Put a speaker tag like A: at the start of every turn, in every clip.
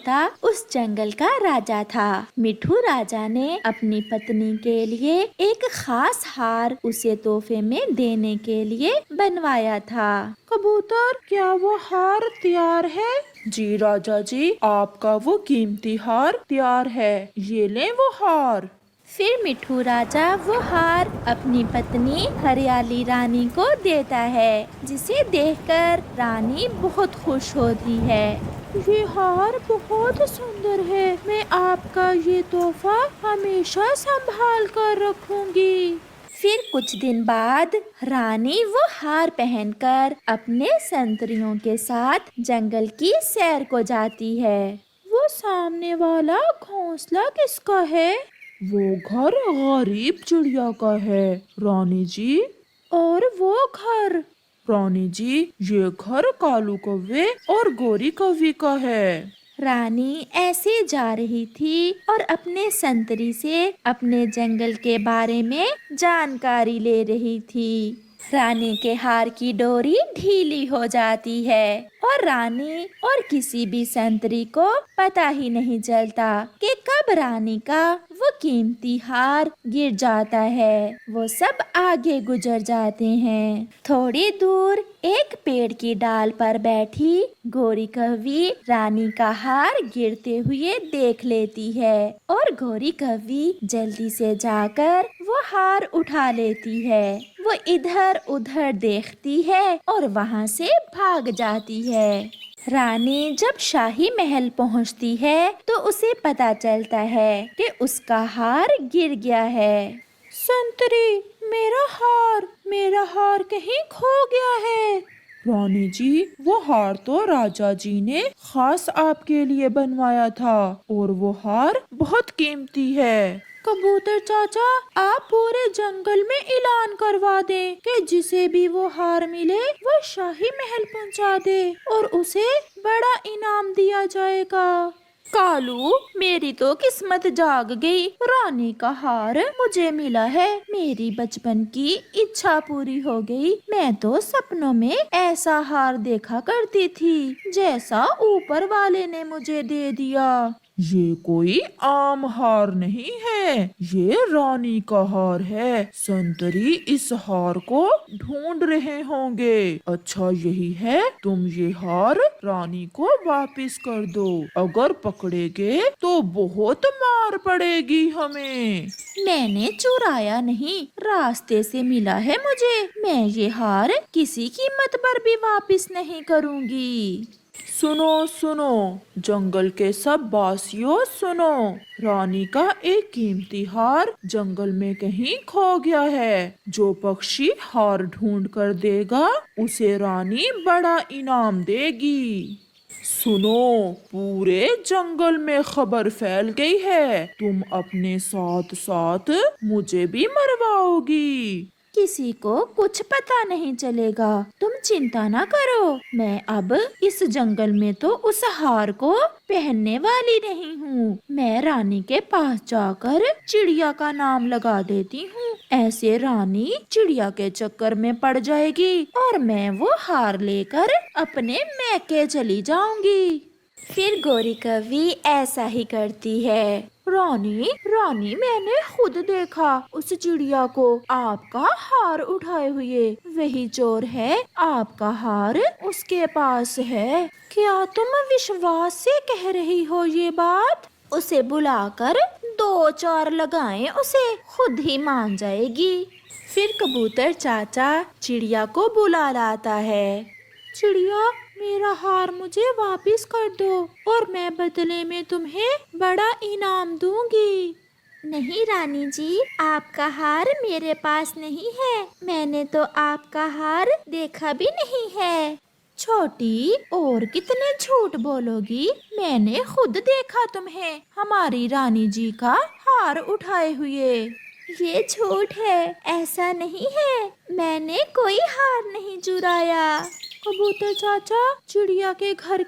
A: तोता उस जंगल का राजा था। मिठू राजा ने अपनी पत्नी के लिए एक खास हार उसे तोहफे में देने के लिए बनवाया था।
B: कबूतर, क्या वो हार तैयार है? जी राजा जी, आपका वो कीमती हार तैयार है, ये लें वो हार।
A: फिर मिठू राजा वो हार अपनी पत्नी हरियाली रानी को देता है, जिसे देखकर रानी बहुत खुश होती है।
B: ये हार बहुत सुंदर है, मैं आपका ये तोहफा हमेशा संभाल कर रखूंगी।
A: फिर कुछ दिन बाद रानी वो हार पहनकर अपने संतरियों के साथ जंगल की सैर को जाती है।
B: वो सामने वाला घोंसला किसका है? वो घर गरीब चिड़िया का है, रानी जी। और वो घर? रानी जी, ये घर कालू कौवे और गोरी कौवी का है।
A: रानी ऐसे जा रही थी और अपने संतरी से अपने जंगल के बारे में जानकारी ले रही थी। रानी के हार की डोरी ढीली हो जाती है और रानी और किसी भी संतरी को पता ही नहीं चलता कि कब रानी का वो कीमती हार गिर जाता है। वो सब आगे गुजर जाते हैं। थोड़ी दूर एक पेड़ की डाल पर बैठी गोरी कौवी रानी का हार गिरते हुए देख लेती है और गोरी कौवी जल्दी से जाकर वो हार उठा लेती है। वो इधर उधर देखती है और वहाँ से भाग जाती है। रानी जब शाही महल पहुँचती है तो उसे पता चलता है कि उसका हार गिर गया है।
B: संतरी, मेरा हार कहीं खो गया है। रानी जी, वो हार तो राजा जी ने खास आपके लिए बनवाया था और वो हार बहुत कीमती है। कबूतर चाचा, आप पूरे जंगल में ऐलान करवा दें कि जिसे भी वो हार मिले वो शाही महल पहुंचा दे और उसे बड़ा इनाम दिया जाएगा।
A: कालू, मेरी तो किस्मत जाग गई। रानी का हार मुझे मिला है। मेरी बचपन की इच्छा पूरी हो गई। मैं तो सपनों में ऐसा हार देखा करती थी जैसा ऊपर वाले ने मुझे दे दिया।
B: ये कोई आम हार नहीं है, ये रानी का हार है। संतरी इस हार को ढूंढ रहे होंगे। अच्छा यही है, तुम ये हार रानी को वापस कर दो। अगर पकड़े गए तो बहुत मार पड़ेगी हमें।
A: मैंने चुराया नहीं, रास्ते से मिला है मुझे। मैं ये हार किसी कीमत पर भी वापस नहीं करूँगी।
B: सुनो सुनो, जंगल के सब वासियों सुनो, रानी का एक कीमती हार जंगल में कहीं खो गया है। जो पक्षी हार ढूंढ कर देगा उसे रानी बड़ा इनाम देगी। सुनो, पूरे जंगल में खबर फैल गई है, तुम अपने साथ साथ मुझे भी मरवाओगी।
A: किसी को कुछ पता नहीं चलेगा, तुम चिंता ना करो। मैं अब इस जंगल में तो उस हार को पहनने वाली नहीं हूँ। मैं रानी के पास जाकर चिड़िया का नाम लगा देती हूँ। ऐसे रानी चिड़िया के चक्कर में पड़ जाएगी और मैं वो हार लेकर अपने मैके चली जाऊंगी। फिर गोरी कौवी ऐसा ही करती है। रानी, मैंने खुद देखा उस चिड़िया को आपका हार उठाए हुए। वही चोर है, आपका हार उसके पास है। क्या तुम विश्वास से कह रही हो ये बात? उसे बुलाकर 2-4 लगाएं, उसे खुद ही मान जाएगी। फिर कबूतर चाचा चिड़िया को बुला लाता है। चिड़िया, मेरा हार मुझे वापस कर दो और मैं बदले में तुम्हें बड़ा इनाम दूंगी। नहीं रानी जी, आपका हार मेरे पास नहीं है। मैंने तो आपका हार देखा भी नहीं है। छोटी, और कितने झूठ बोलोगी? मैंने खुद देखा तुम्हें हमारी रानी जी का हार उठाए हुए। ये झूठ है, ऐसा नहीं है। मैंने कोई हार नहीं चुराया।
B: कबूतर चाचा, चिड़िया के घर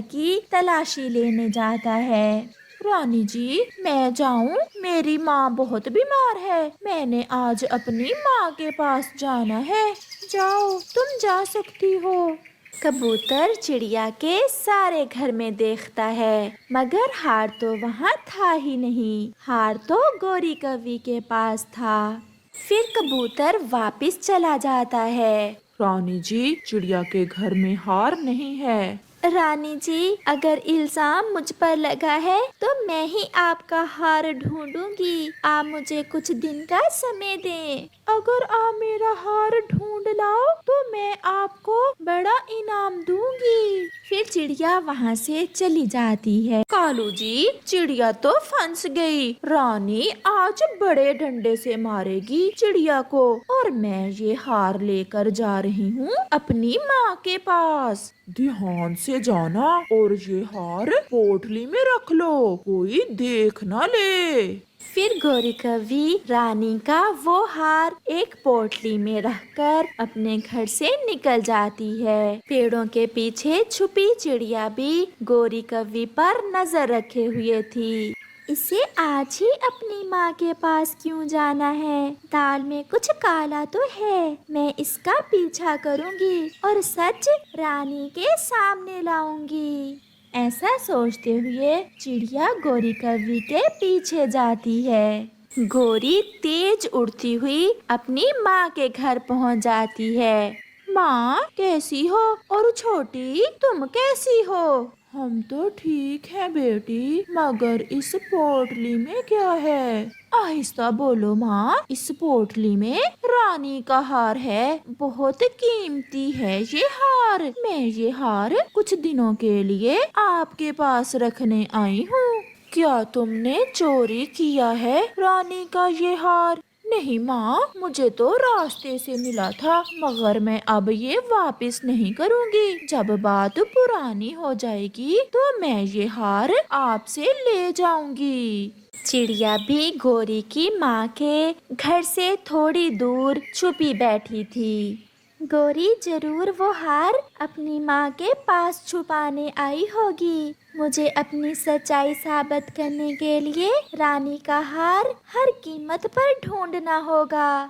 B: की
A: तलाशी लेने जाता है।
B: रानी जी, मैं जाऊं? मेरी माँ बहुत बीमार है। मैंने आज अपनी माँ के पास जाना है। जाओ, तुम जा सकती हो।
A: कबूतर चिड़िया के सारे घर में देखता है, मगर हार तो वहाँ था ही नहीं। हार तो गोरी कौवी के पास था। फिर कबूतर वापस चला जाता है।
B: रानी जी, चिड़िया के घर में हार नहीं है।
A: रानी जी, अगर इल्जाम मुझ पर लगा है तो मैं ही आपका हार ढूंढूंगी। आप मुझे कुछ दिन का समय दें।
B: अगर आप मेरा हार ढूंढ लाओ तो मैं आपको बड़ा इनाम दूंगी।
A: फिर चिड़िया वहाँ से चली जाती है।
B: कालू जी, चिड़िया तो फंस गई। रानी आज बड़े डंडे से मारेगी चिड़िया को, और मैं ये हार लेकर जा रही हूँ अपनी माँ के पास। ध्यान से जाना और ये हार पोटली में रख लो, कोई देख ना ले।
A: फिर गोरी कौवी रानी का वो हार एक पोटली में रखकर अपने घर से निकल जाती है। पेड़ों के पीछे छुपी चिड़िया भी गोरी कौवी पर नजर रखे हुए थी। इसे आज ही अपनी माँ के पास क्यों जाना है? दाल में कुछ काला तो है। मैं इसका पीछा करूँगी और सच रानी के सामने लाऊंगी। ऐसा सोचते हुए चिड़िया गोरी कौवी के पीछे जाती है। गोरी तेज उड़ती हुई अपनी माँ के घर पहुँच जाती है।
B: माँ कैसी हो? और छोटी तुम कैसी हो? हम तो ठीक हैं बेटी, मगर इस पोटली में क्या है? आहिस्ता बोलो माँ। इस पोटली में रानी का हार है, बहुत कीमती है ये हार। मैं ये हार कुछ दिनों के लिए आपके पास रखने आई हूँ। क्या तुमने चोरी किया है रानी का ये हार? नहीं माँ, मुझे तो रास्ते से मिला था, मगर मैं अब ये वापस नहीं करूँगी। जब बात पुरानी हो जाएगी तो मैं ये हार आपसे ले जाऊंगी।
A: चिड़िया भी गोरी की माँ के घर से थोड़ी दूर छुपी बैठी थी। गोरी जरूर वो हार अपनी माँ के पास छुपाने आई होगी। मुझे अपनी सच्चाई साबित करने के लिए रानी का हार हर कीमत पर ढूंढना होगा।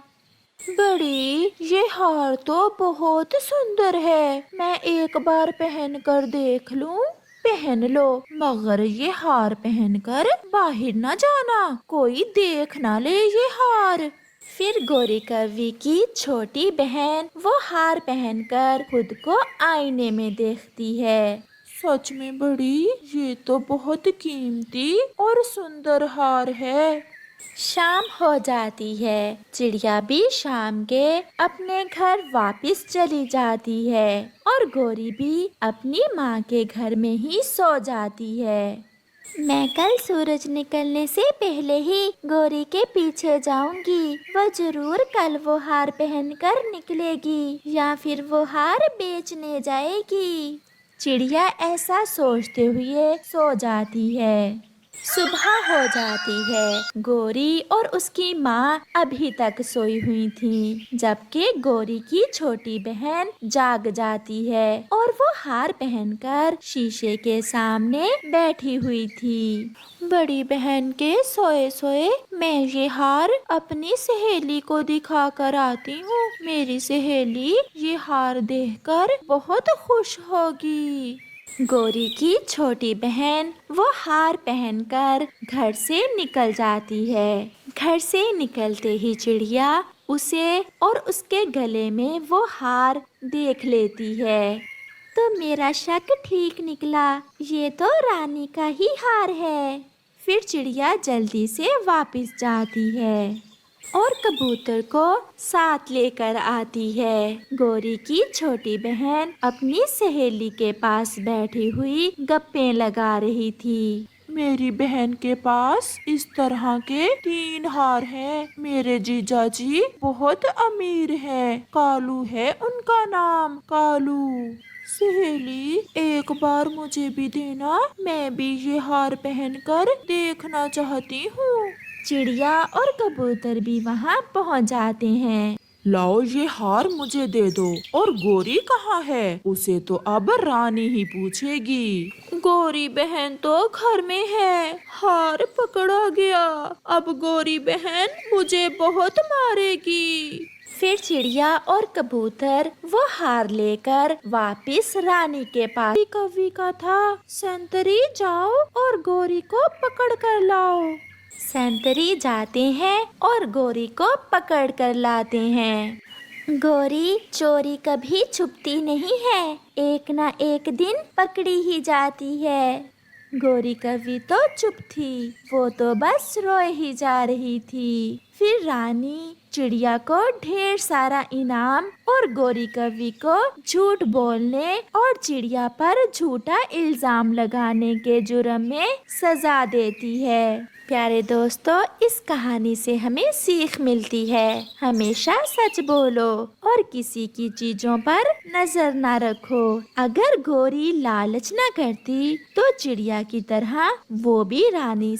B: बड़ी, ये हार तो बहुत सुंदर है, मैं एक बार पहन कर देख लूं? पहन लो, मगर ये हार पहनकर बाहर न जाना, कोई देख ना ले ये हार।
A: फिर गोरी कौवी की छोटी बहन वो हार पहनकर खुद को आईने में देखती है।
B: सच में बड़ी, ये तो बहुत कीमती और सुंदर हार है।
A: शाम हो जाती है। चिड़िया भी शाम के अपने घर वापस चली जाती है और गोरी भी अपनी माँ के घर में ही सो जाती है। मैं कल सूरज निकलने से पहले ही गोरी के पीछे जाऊंगी। वो जरूर कल वो हार पहनकर निकलेगी या फिर वो हार बेचने जाएगी। चिड़िया ऐसा सोचते हुए सो जाती है। सुबह हो जाती है। गोरी और उसकी माँ अभी तक सोई हुई थी, जबकि गोरी की छोटी बहन जाग जाती है और वो हार पहनकर शीशे के सामने बैठी हुई थी।
B: बड़ी बहन के सोए सोए मैं ये हार अपनी सहेली को दिखा कर आती हूँ। मेरी सहेली ये हार देखकर बहुत खुश होगी।
A: गोरी की छोटी बहन वो हार पहनकर घर से निकल जाती है। घर से निकलते ही चिड़िया उसे और उसके गले में वो हार देख लेती है। तो मेरा शक ठीक निकला, ये तो रानी का ही हार है। फिर चिड़िया जल्दी से वापस जाती है और कबूतर को साथ लेकर आती है। गोरी की छोटी बहन अपनी सहेली के पास बैठी हुई गप्पे लगा रही थी।
B: मेरी बहन के पास इस तरह के 3 हार हैं। मेरे जीजा जी बहुत अमीर हैं। कालू है उनका नाम, कालू। सहेली, एक बार मुझे भी देना, मैं भी ये हार पहनकर देखना चाहती हूँ।
A: चिड़िया और कबूतर भी वहाँ पहुँच जाते हैं।
B: लाओ ये हार मुझे दे दो। और गोरी कहाँ है? उसे तो अब रानी ही पूछेगी। गोरी बहन तो घर में है, हार पकड़ा गया। अब गोरी बहन मुझे बहुत मारेगी।
A: پھر چڑیا اور کبوتر وہ ہار لے کر واپس رانی کے پاس
B: کوی کا تھا، سنتری جاؤ اور گوری کو پکڑ کر لاؤ۔
A: سنتری جاتے ہیں اور گوری کو پکڑ کر لاتے ہیں۔ گوری چوری کبھی چھپتی نہیں ہے، ایک نہ ایک دن پکڑی ہی جاتی ہے۔ گوری کوی تو چپ تھی، وہ تو بس روئے ہی جا رہی تھی۔ پھر رانی چڑیا کو ڈھیر سارا انعام اور گوری کوی کو جھوٹ بولنے اور چڑیا پر جھوٹا الزام لگانے کے جرم میں سزا دیتی ہے۔ پیارے دوستو، اس کہانی سے ہمیں سیکھ ملتی ہے، ہمیشہ سچ بولو اور کسی کی چیزوں پر نظر نہ رکھو۔ اگر گوری لالچ نہ کرتی تو چڑیا کی طرح وہ بھی رانی سے